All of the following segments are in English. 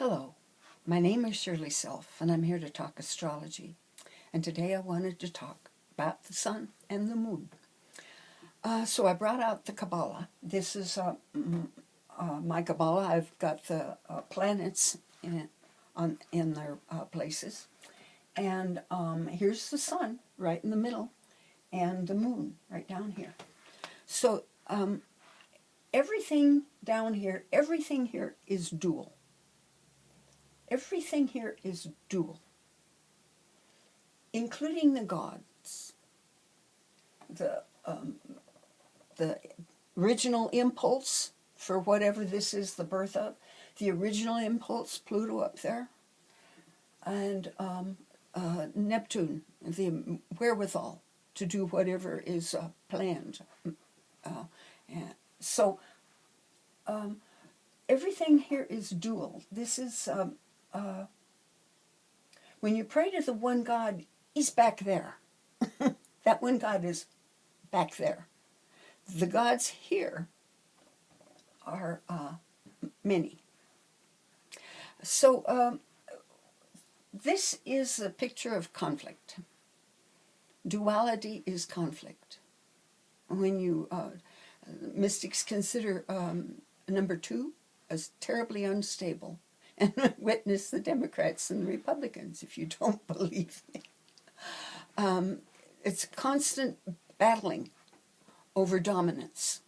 Hello, my name is Shirley Self, and I'm here to talk astrology. And today I wanted to talk about the sun and the moon. So I brought out the Kabbalah. This is my Kabbalah. I've got the planets in their places. And here's the sun right in the middle, and the moon right down here. So everything down here, everything here is dual. Everything here is dual, including the gods. The original impulse for whatever this is the birth of, the original impulse, Pluto up there, and Neptune, the wherewithal to do whatever is planned. So everything here is dual. This is, when you pray to the one God, he's back there. That one God is back there. The gods here are many. So this is a picture of conflict. Duality is conflict. When you mystics consider number 2 as terribly unstable, and witness the Democrats and the Republicans if you don't believe me. It's constant battling over dominance.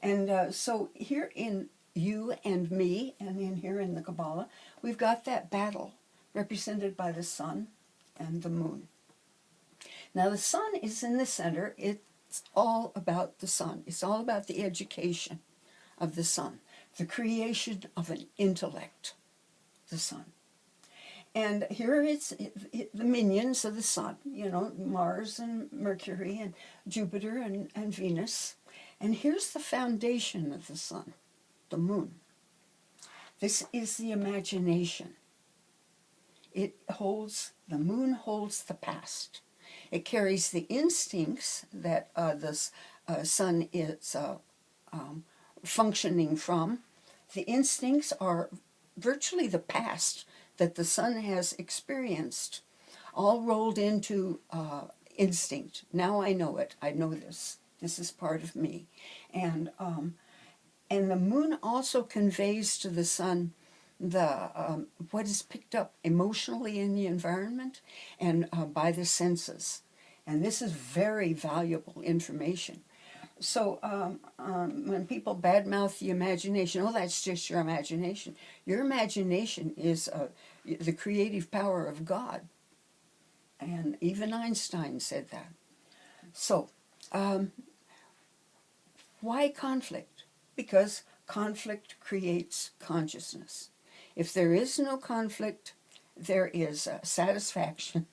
And so here in you and me, and in here in the Kabbalah, we've got that battle represented by the sun and the moon. Now the sun is in the center. It's all about the sun. It's all about the education of the sun, the creation of an intellect, the sun. And here it's the minions of the sun, you know, Mars and Mercury and Jupiter and Venus. And here's the foundation of the sun, the moon. This is the imagination. The moon holds the past. It carries the instincts that the sun is functioning from. The instincts are virtually the past that the sun has experienced, all rolled into instinct. Now I know it. I know this. This is part of me. And the moon also conveys to the sun the what is picked up emotionally in the environment and by the senses. And this is very valuable information. So when people badmouth the imagination, oh, that's just your imagination. Your imagination is the creative power of God. And even Einstein said that. So why conflict? Because conflict creates consciousness. If there is no conflict, there is satisfaction,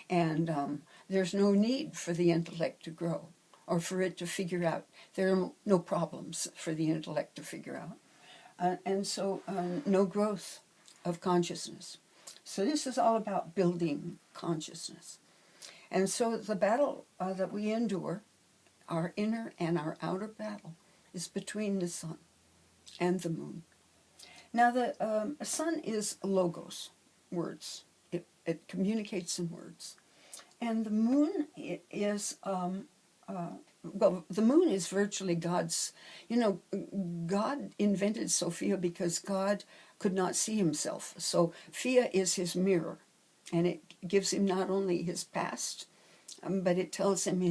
and there's no need for the intellect to grow, or for it to figure out. There are no problems for the intellect to figure out. And so no growth of consciousness. So this is all about building consciousness. And so the battle that we endure, our inner and our outer battle, is between the sun and the moon. Now the sun is logos, words. It communicates in words. And the moon is... well, the moon is virtually God's, God invented Sophia because God could not see himself. So Phia is his mirror, and it gives him not only his past, but it tells him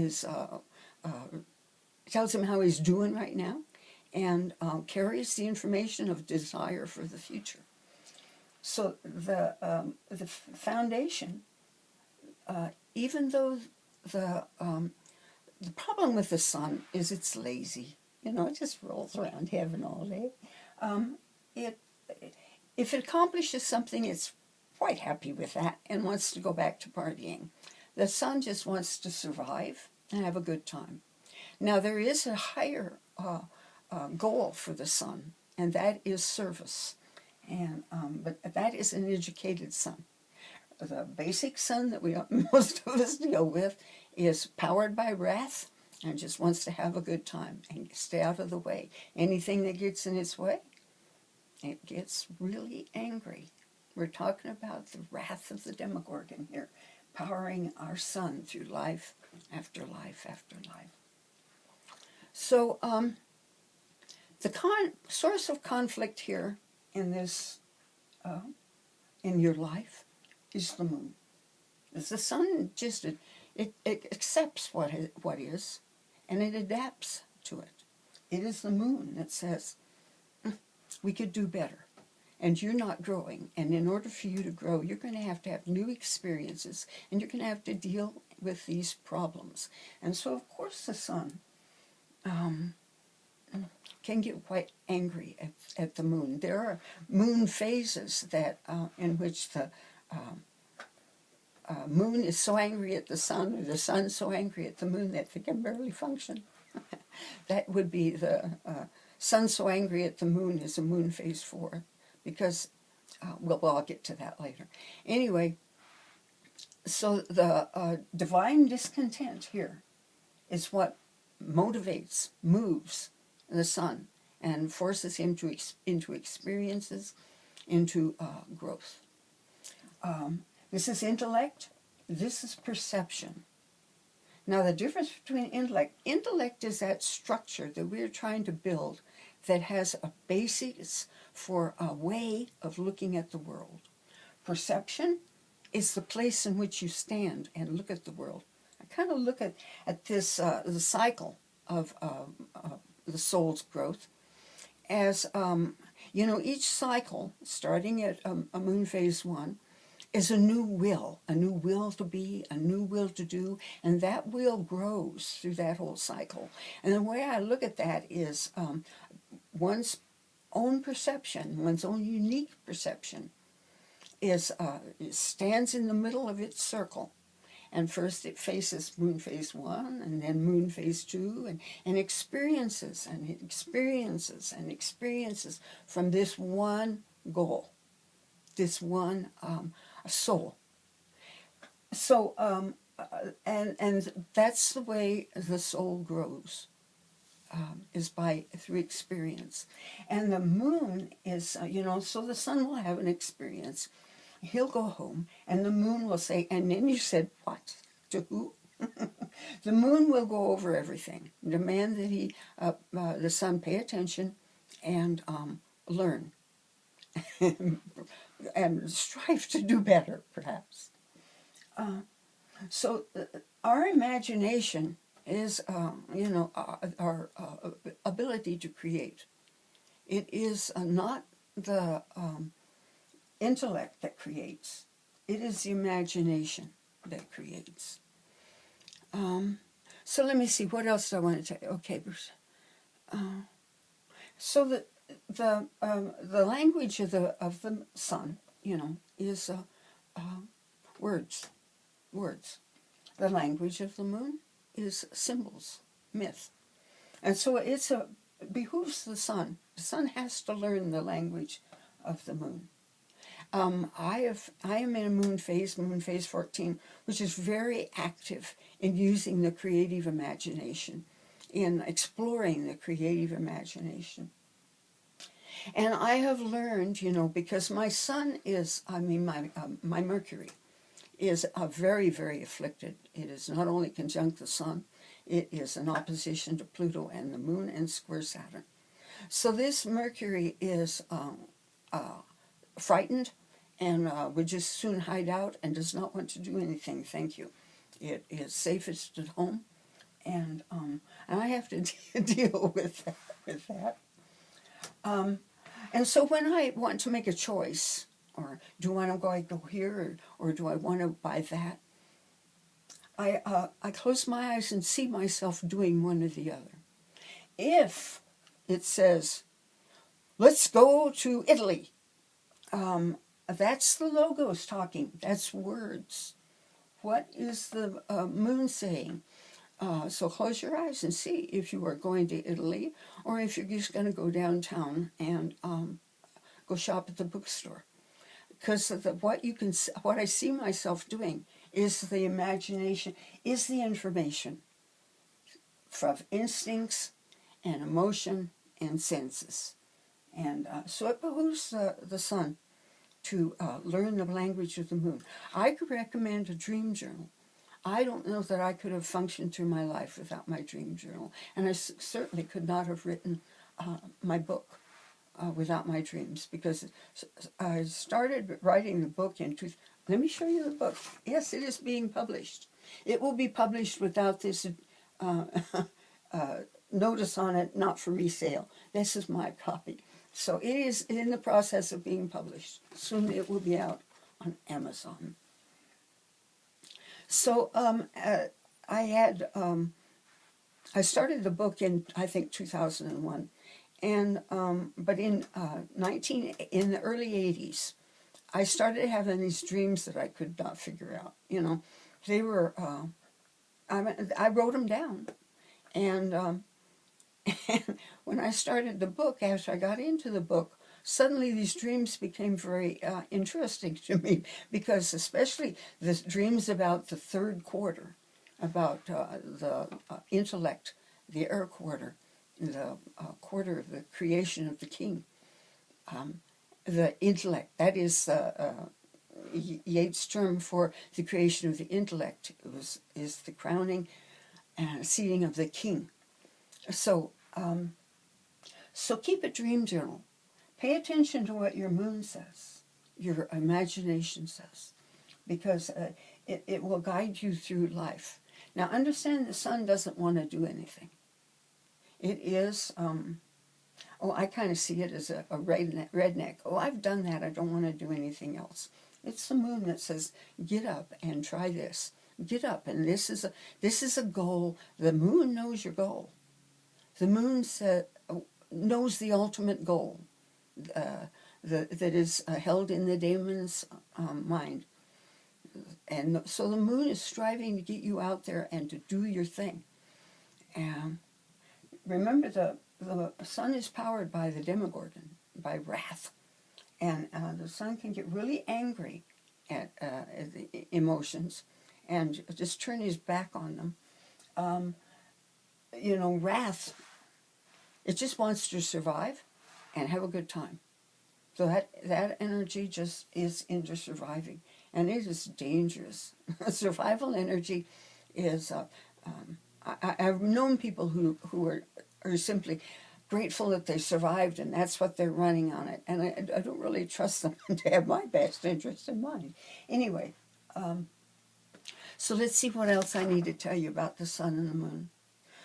how he's doing right now, and carries the information of desire for the future. So the foundation, even though the problem with the sun is it's lazy. It just rolls around heaven all day. If it accomplishes something, it's quite happy with that and wants to go back to partying. The sun just wants to survive and have a good time. Now, there is a higher goal for the sun, and that is service. But that is an educated sun. The basic sun that most of us deal with is powered by wrath and just wants to have a good time and stay out of the way. Anything that gets in its way, it gets really angry. We're talking about the wrath of the Demogorgon here, powering our sun through life after life after life. So the source of conflict here in this, in your life, is the moon. It's the sun just it accepts what is, and it adapts to it. It is the moon that says, we could do better, and you're not growing. And in order for you to grow, you're going to have new experiences, and you're going to have to deal with these problems. And so, of course, the sun can get quite angry at the moon. There are moon phases that in which the moon is so angry at the sun, or the sun so angry at the moon that they can barely function. That would be the sun so angry at the moon is a moon phase 4, because, well, I'll get to that later. Anyway, so the divine discontent here is what motivates, moves the sun, and forces him into experiences, into growth. This is intellect, this is perception. Now, the difference between intellect is that structure that we're trying to build that has a basis for a way of looking at the world. Perception is the place in which you stand and look at the world. I kind of look at this, the cycle of the soul's growth as, each cycle, starting at a moon phase 1, is a new will to be, a new will to do, and that will grows through that whole cycle. And the way I look at that is one's own perception, one's own unique perception, stands in the middle of its circle. And first it faces moon phase 1, and then moon phase 2, and experiences and experiences and experiences from this one goal, this one soul. So, and that's the way the soul grows, is through experience. And the moon is, so the sun will have an experience. He'll go home, and the moon will say, and then you said, what? To who? The moon will go over everything, demand that the sun pay attention and learn. And strive to do better, perhaps. So our imagination is, our ability to create. It is not the intellect that creates. It is the imagination that creates. So let me see, what else do I want to tell you? Okay, Bruce. So the language of the sun, is words. The language of the moon is symbols, myth. And so it behooves the sun. The sun has to learn the language of the moon. I am in a moon phase 14, which is very active in using the creative imagination, in exploring the creative imagination. And I have learned, because my sun is, my Mercury is very, very afflicted. It is not only conjunct the sun, it is in opposition to Pluto and the moon and square Saturn. So this Mercury is frightened and would just soon hide out and does not want to do anything, thank you. It is safest at home, and I have to deal with that. And so when I want to make a choice, or do I want to go here, or do I want to buy that, I close my eyes and see myself doing one or the other. If it says, let's go to Italy, that's the logos talking, that's words. What is the moon saying? So close your eyes and see if you are going to Italy, or if you're just going to go downtown and go shop at the bookstore. Because what I see myself doing is the imagination, is the information from instincts and emotion and senses. And so it behooves the sun to learn the language of the moon. I could recommend a dream journal. I don't know that I could have functioned through my life without my dream journal. And I certainly could not have written my book without my dreams, because I started writing the book let me show you the book. Yes, it is being published. It will be published without this notice on it, not for resale. This is my copy. So it is in the process of being published. Soon it will be out on Amazon. So I started the book in, I think, 2001. And but in the early 80s, I started having these dreams that I could not figure out. They were I wrote them down, and and when I started the book, after I got into the book, suddenly these dreams became very interesting to me, because especially the dreams about the third quarter, about the intellect, the air quarter, the quarter of the creation of the king. The intellect, that is Yeats' term for the creation of the intellect, is the crowning and seating of the king. So keep a dream journal. Pay attention to what your moon says, your imagination says, because it will guide you through life. Now, understand the sun doesn't want to do anything. It is, I kind of see it as a redneck. Oh, I've done that. I don't want to do anything else. It's the moon that says, get up and try this. Get up, and this is a goal. The moon knows your goal. The moon knows the ultimate goal that is held in the daemon's mind. And so the moon is striving to get you out there and to do your thing. And remember, the sun is powered by the Demogorgon, by wrath. And the sun can get really angry at the emotions and just turn his back on them. Wrath, it just wants to survive and have a good time. So that energy just is into surviving, and it is dangerous. Survival energy is, I've known people who are simply grateful that they survived, and that's what they're running on it. And I don't really trust them to have my best interest in mind. Anyway, so let's see what else I need to tell you about the sun and the moon.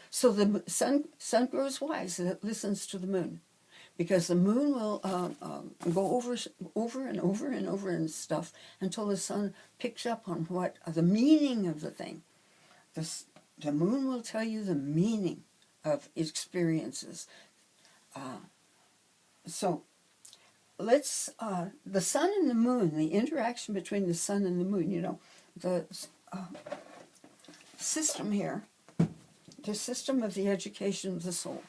So the sun grows wise, and it listens to the moon, because the moon will go over and over and over and stuff until the sun picks up on what the meaning of the thing. The moon will tell you the meaning of experiences. So let's, the sun and the moon, the interaction between the sun and the moon, the system here, the system of the education of the soul,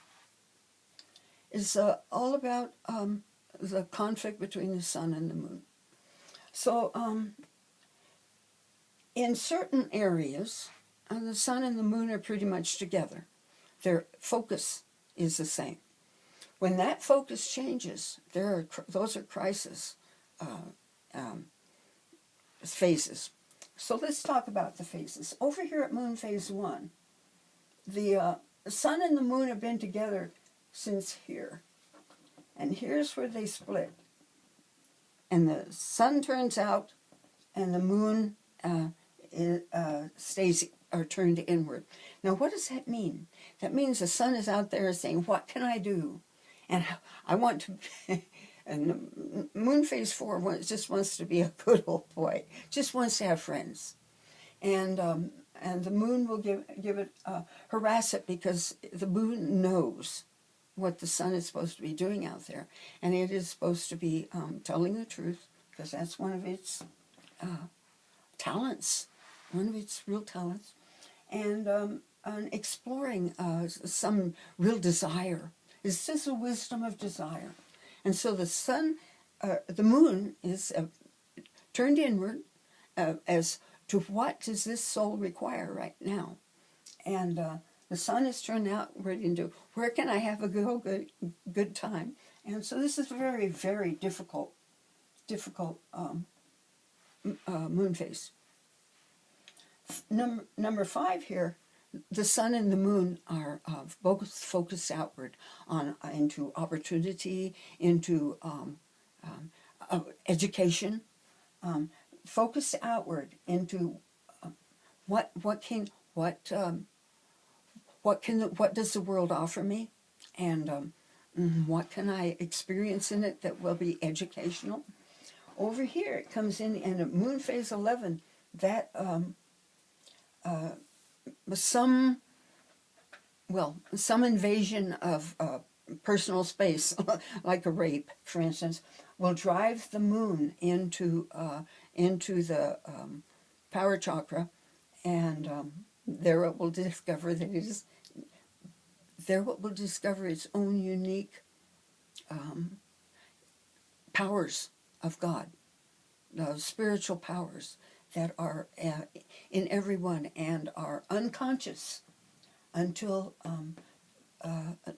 is all about the conflict between the sun and the moon. So in certain areas, the sun and the moon are pretty much together. Their focus is the same. When that focus changes, those are crisis phases. So let's talk about the phases. Over here at moon phase 1, the sun and the moon have been together since here. And here's where they split. And the sun turns out, and the moon stays or turned inward. Now, what does that mean? That means the sun is out there saying, what can I do? And I want to, and moon phase 4 just wants to be a good old boy, just wants to have friends. And the moon will give it, harass it, because the moon knows what the sun is supposed to be doing out there. And it is supposed to be telling the truth, because that's one of its talents, one of its real talents. And exploring some real desire. It's just a wisdom of desire. And so the moon is turned inward as to what does this soul require right now. And the sun is turned outward into where can I have a good time. And so this is very, very difficult difficult moon phase. Number 5 here, the sun and the moon are both focused outward into opportunity, into education, focused outward into what does the world offer me, and what can I experience in it that will be educational. Over here it comes in, and at moon phase 11, that some invasion of personal space, like a rape, for instance, will drive the moon into the power chakra, and there it will discover that it will discover its own unique powers of God, spiritual powers that are in everyone and are unconscious until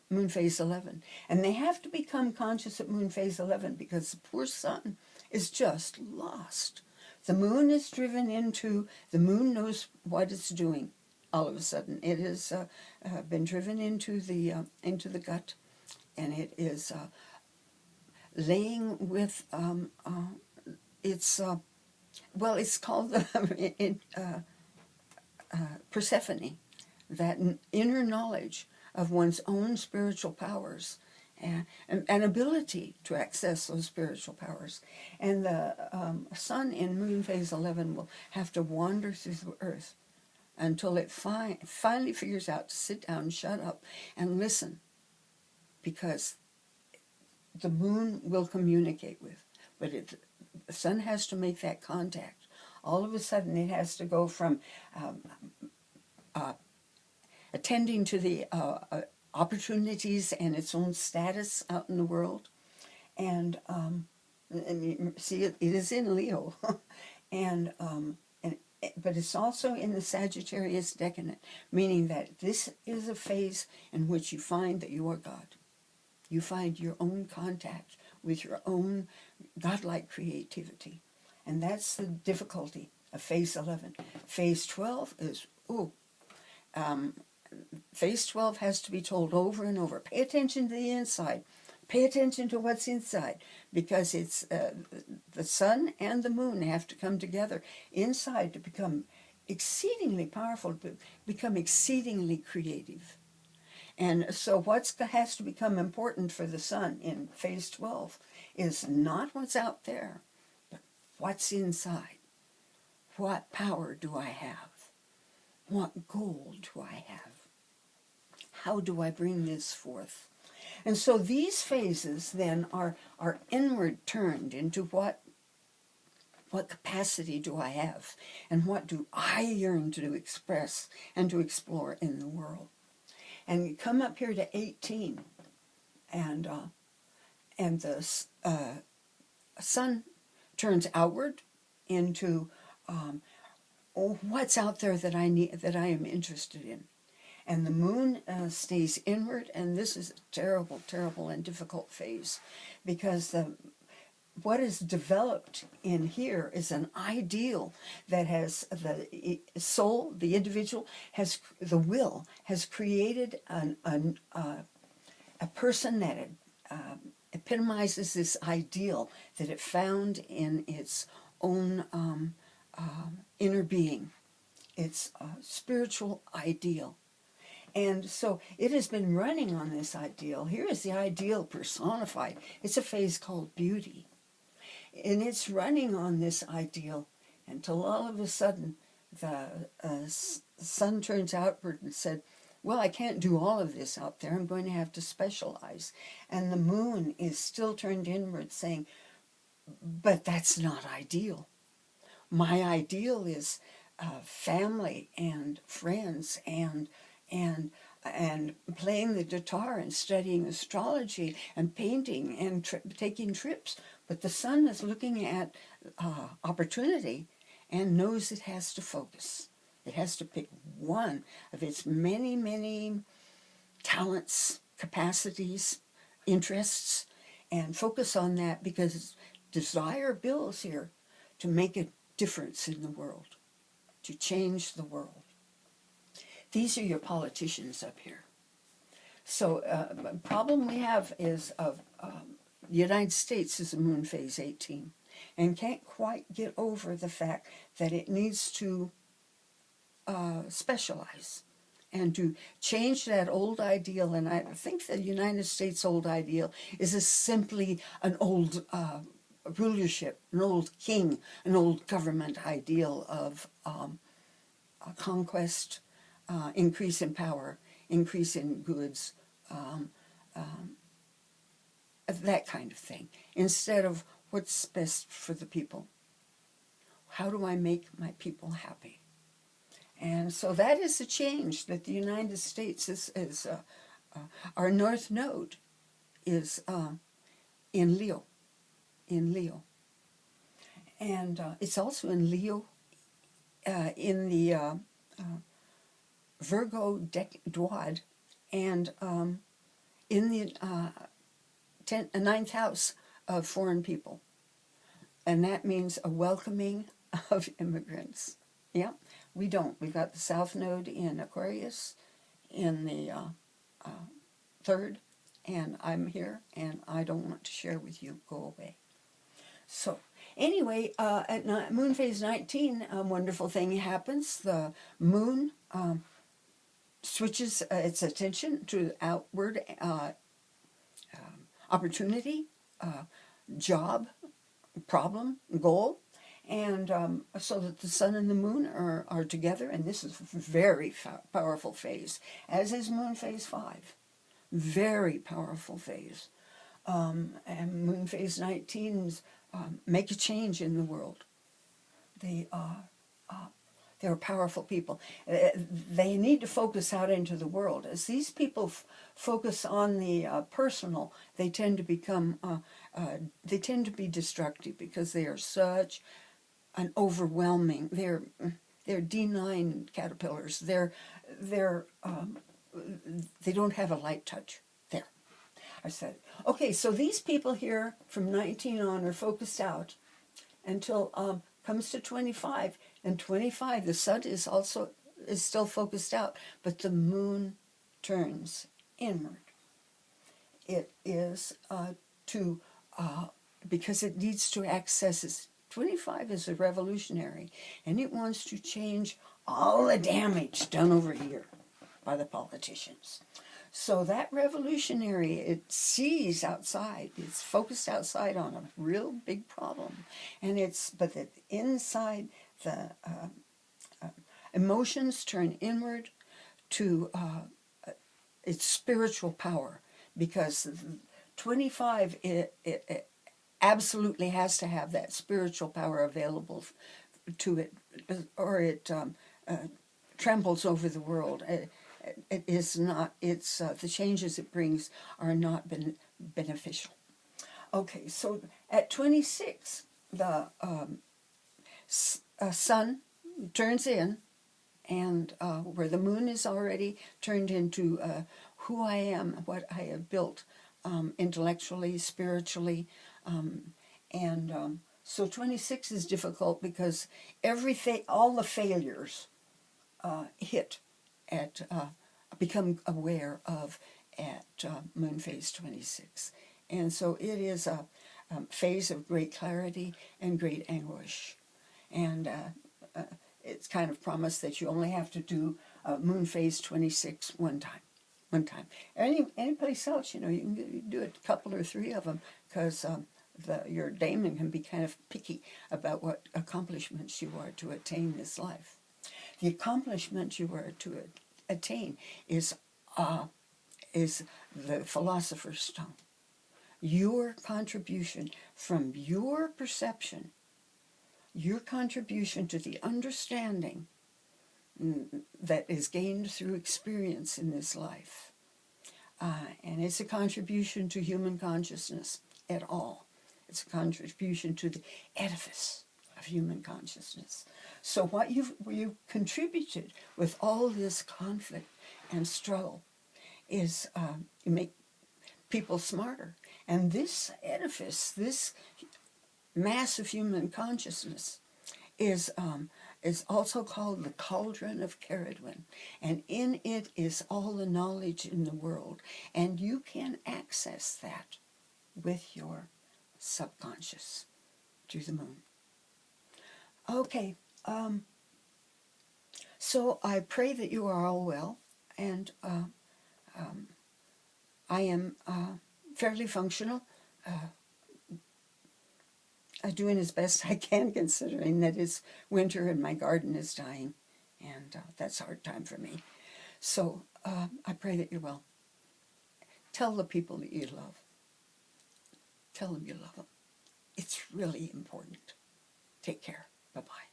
moon phase 11. And they have to become conscious at moon phase 11 because the poor sun is just lost. The moon is driven into, the moon knows what it's doing all of a sudden. It has been driven into the gut, and it is laying with it's called Persephone, that inner knowledge of one's own spiritual powers and an ability to access those spiritual powers. And the sun in moon phase 11 will have to wander through the earth until it finally figures out to sit down, shut up, and listen, because the moon will communicate with, but the sun has to make that contact. All of a sudden it has to go from attending to the opportunities and its own status out in the world, and you see it is in Leo, but it's also in the Sagittarius decadent, meaning that this is a phase in which you find that you are God. You find your own contact with your own godlike creativity. And that's the difficulty of phase 11. Phase 12 is, phase 12 has to be told over and over. Pay attention to the inside. Pay attention to what's inside, because it's the sun and the moon have to come together inside to become exceedingly powerful, to become exceedingly creative. And so what has to become important for the sun in phase 12 is not what's out there, but what's inside. What power do I have? What goal do I have? How do I bring this forth? And so these phases then are inward turned into what capacity do I have, and what do I yearn to express and to explore in the world. And you come up here to 18, and the sun turns outward into what's out there that I am interested in. And the moon stays inward, and this is a terrible, terrible and difficult phase, because what is developed in here is an ideal that has the soul, the individual, the will, has created a person that epitomizes this ideal that it found in its own inner being, its spiritual ideal. And so it has been running on this ideal. Here is the ideal personified. It's a phase called beauty. And it's running on this ideal until all of a sudden the sun turns outward and said, well, I can't do all of this out there. I'm going to have to specialize. And the moon is still turned inward, saying, but that's not ideal. My ideal is family and friends and playing the guitar and studying astrology and painting and taking trips. But the sun is looking at opportunity and knows it has to focus. It has to pick one of its many, many talents, capacities, interests, and focus on that, because desire bills here to make a difference in the world, to change the world. These are your politicians up here. So the problem we have is the United States is in moon phase 18 and can't quite get over the fact that it needs to specialize and to change that old ideal. And I think the United States old ideal is simply an old rulership, an old king, an old government ideal of conquest, increase in power, increase in goods, that kind of thing, instead of what's best for the people. How do I make my people happy? And so that is a change that the United States is our North Node is in Leo, and it's also in Leo in the Virgo Dwad, and in the ninth house of foreign people, and that means a welcoming of immigrants. Yeah, we don't. We've got the South Node in Aquarius in the third, and I'm here, and I don't want to share with you. Go away. So anyway, at moon phase 19, a wonderful thing happens. The moon switches its attention to outward opportunity, job, problem, goal, and so that the sun and the moon are together, and this is a very powerful phase, as is moon phase 5. Very powerful phase. And moon phase 19's make a change in the world. They're powerful people. They need to focus out into the world. As these people focus on the personal, they tend to become, they tend to be destructive because they are such an overwhelming. They're D9 caterpillars. They don't have a light touch. There, I said it. Okay, so these people here from 19 on are focused out until comes to 25, and 25 the sun is still focused out, but the moon turns inward. It is because it needs to access its 25 is a revolutionary, and it wants to change all the damage done over here by the politicians. So that revolutionary, it sees outside, it's focused outside on a real big problem. But that inside the emotions turn inward to its spiritual power, because 25, it absolutely has to have that spiritual power available to it, or it tramples over the world. It is not, the changes it brings are not beneficial. Okay, so at 26, the sun turns in, and where the moon is already turned into who I am, what I have built intellectually, spiritually, so 26 is difficult because all the failures hit at become aware of at moon phase 26, and so it is a phase of great clarity and great anguish, and it's kind of promised that you only have to do moon phase 26 one time. Any place else, you can do a couple or three of them, because your daemon can be kind of picky about what accomplishments you are to attain this life. The accomplishment you are to attain is the Philosopher's Stone. Your contribution from your perception, your contribution to the understanding that is gained through experience in this life. And it's a contribution to human consciousness at all. It's a contribution to the edifice of human consciousness. So what you've contributed with all this conflict and struggle is you make people smarter. And this edifice, this massive human consciousness is also called the cauldron of Caradwin, and in it is all the knowledge in the world, and you can access that with your subconscious through the moon. Okay, so I pray that you are all well, and I am fairly functional, doing as best I can, considering that it's winter and my garden is dying, and that's a hard time for me. So I pray that you're well. Tell the people that you love. Tell them you love them. It's really important. Take care. Bye-bye.